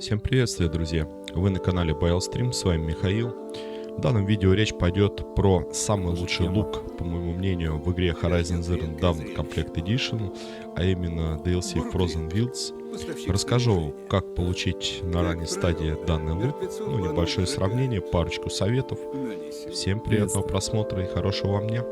Всем приветствие, друзья! Вы на канале BioStream, с вами Михаил. В данном видео речь пойдет про самый лучший лук, по моему мнению, в игре Horizon Zero Dawn Complete Edition, а именно DLC Frozen Wilds. Расскажу, как получить на ранней стадии данный лук, небольшое сравнение, парочку советов. Всем приятного просмотра и хорошего вам дня!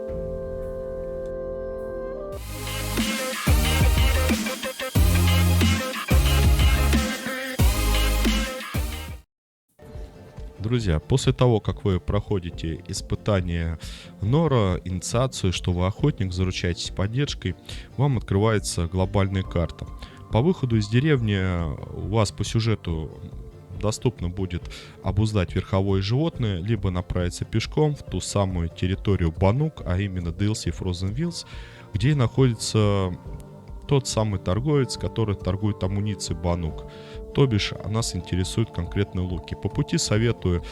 Друзья, после того, как вы проходите испытание Нора, инициацию, что вы охотник, заручаетесь поддержкой, вам открывается глобальная карта. По выходу из деревни у вас по сюжету доступно будет обуздать верховое животное, либо направиться пешком в ту самую территорию Банук, а именно DLC Frozen Wilds, где находится тот самый торговец, который торгует амуницией Банук. То бишь, нас интересуют конкретные луки. По пути советую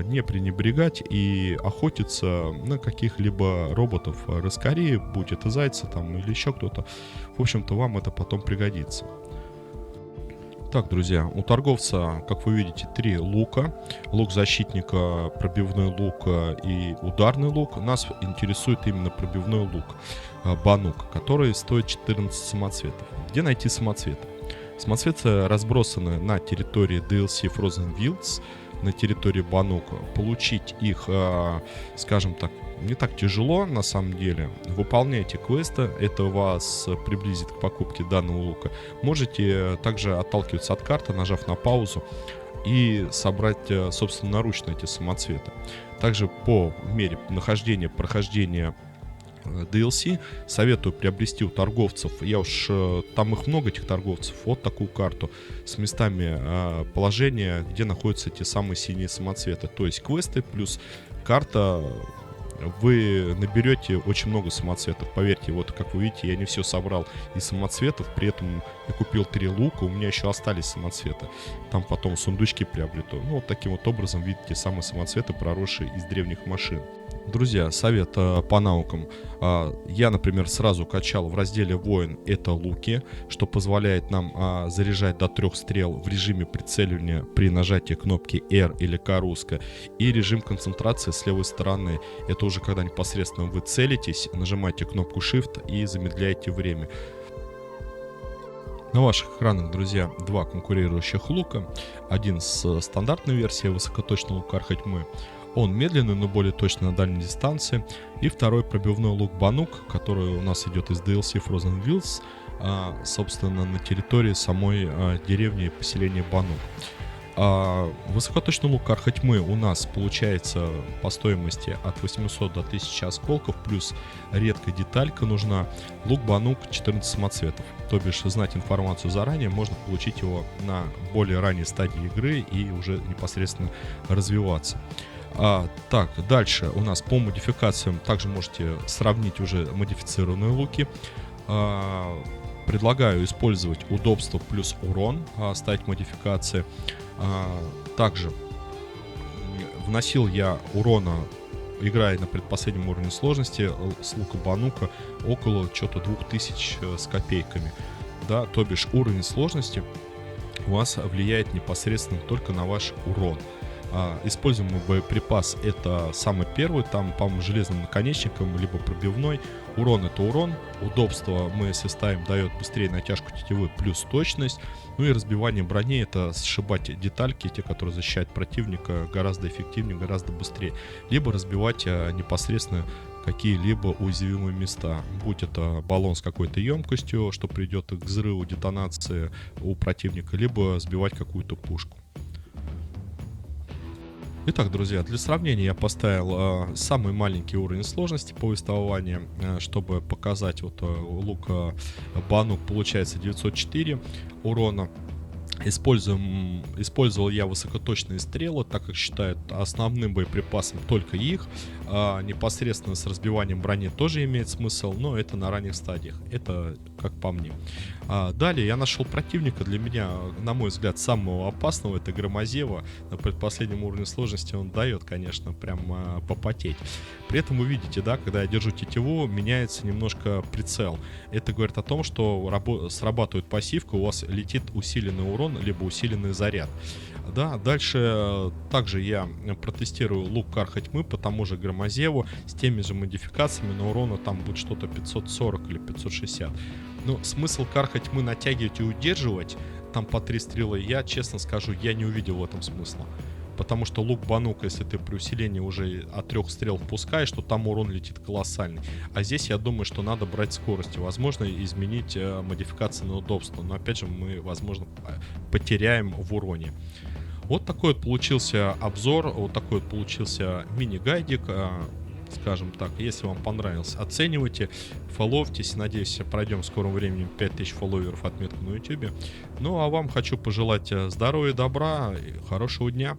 не пренебрегать и охотиться на каких-либо роботов раскорее, будь это зайцы там или еще кто-то. В общем-то, вам это потом пригодится. Так, друзья, у торговца, как вы видите, 3 лука. Лук защитника, пробивной лук и ударный лук. Нас интересует именно пробивной лук Банук, который стоит 14 самоцветов. Где найти самоцветы? Самоцветы разбросаны на территории DLC Frozen Wilds, на территории Банук. Получить их, скажем так, не так тяжело на самом деле. Выполняйте квесты, это вас приблизит к покупке данного лука. Можете также отталкиваться от карты, нажав на паузу, и собрать собственноручно эти самоцветы. Также по мере прохождения DLC советую приобрести у торговцев, там их много, этих торговцев, вот такую карту с местами положения, где находятся те самые синие самоцветы, то есть квесты плюс карта. Вы наберете очень много самоцветов, поверьте, вот как вы видите, я не все собрал из самоцветов, при этом я купил 3 лука, у меня еще остались самоцветы, там потом сундучки приобрету. Вот таким вот образом видите самые самоцветы, проросшие из древних машин. Друзья, совет по наукам. Я, например, сразу качал в разделе воин это луки, что позволяет нам заряжать до 3 стрел в режиме прицеливания при нажатии кнопки R или К русская, и режим концентрации с левой стороны. Это уже когда непосредственно вы целитесь, нажимаете кнопку Shift и замедляете время. На ваших экранах, друзья, 2 конкурирующих лука. Один с стандартной версией высокоточного лука Архатьмы. Он медленный, но более точный на дальней дистанции. И второй пробивной лук Банук, который у нас идет из DLC Frozen Wilds, собственно, на территории самой деревни и поселения Банук. Высокоточный лук Архатьмы у нас получается по стоимости от 800 до 1000 осколков, плюс редкая деталька нужна. Лук Банук 14 самоцветов. То бишь, знать информацию заранее, можно получить его на более ранней стадии игры и уже непосредственно развиваться. Так, дальше у нас по модификациям также можете сравнить уже модифицированные луки. Предлагаю использовать удобство плюс урон, ставить модификации. Также вносил я урона, играя на предпоследнем уровне сложности с лука Банука, около что-то 2000 с копейками. Да, то бишь уровень сложности у вас влияет непосредственно только на ваш урон. Используемый боеприпас это самый первый, там, по-моему, железным наконечником, либо пробивной. Урон это урон, удобство мы, если ставим, дает быстрее натяжку тетивы плюс точность. Ну и разбивание брони это сшибать детальки, те, которые защищают противника, гораздо эффективнее, гораздо быстрее. Либо разбивать непосредственно какие-либо уязвимые места, будь это баллон с какой-то емкостью, что придет к взрыву, детонации у противника, либо сбивать какую-то пушку. Итак, друзья, для сравнения я поставил самый маленький уровень сложности повествования, чтобы показать вот лук Банук получается 904 урона. Использовал я высокоточные стрелы, так как считают основным боеприпасом только их. Непосредственно с разбиванием брони тоже имеет смысл, но это на ранних стадиях. Это как по мне. Далее я нашел противника, для меня, на мой взгляд, самого опасного, это Громозева. На предпоследнем уровне сложности он дает, конечно, прям попотеть. При этом вы видите, да, когда я держу тетиву, меняется немножко прицел. Это говорит о том, что срабатывает пассивка, у вас летит усиленный урон, либо усиленный заряд. Да, дальше также я протестирую лук Карха Тьмы по тому же Громозеву с теми же модификациями, но урона там будет что-то 540 или 560. Но смысл Карха Тьмы натягивать и удерживать там по 3 стрелы, я честно скажу, я не увидел в этом смысла. Потому что лук Банука, если ты при усилении уже от 3 стрел впускаешь, то там урон летит колоссальный. А здесь я думаю, что надо брать скорость. Возможно, изменить модификации на удобство. Но опять же, мы, возможно, потеряем в уроне. Вот такой вот получился обзор, вот такой вот получился мини-гайдик, скажем так. Если вам понравился, оценивайте, фолловьтесь. Надеюсь, пройдем в скором времени 5000 фолловеров, отметку на YouTube. Ну а вам хочу пожелать здоровья, добра и хорошего дня.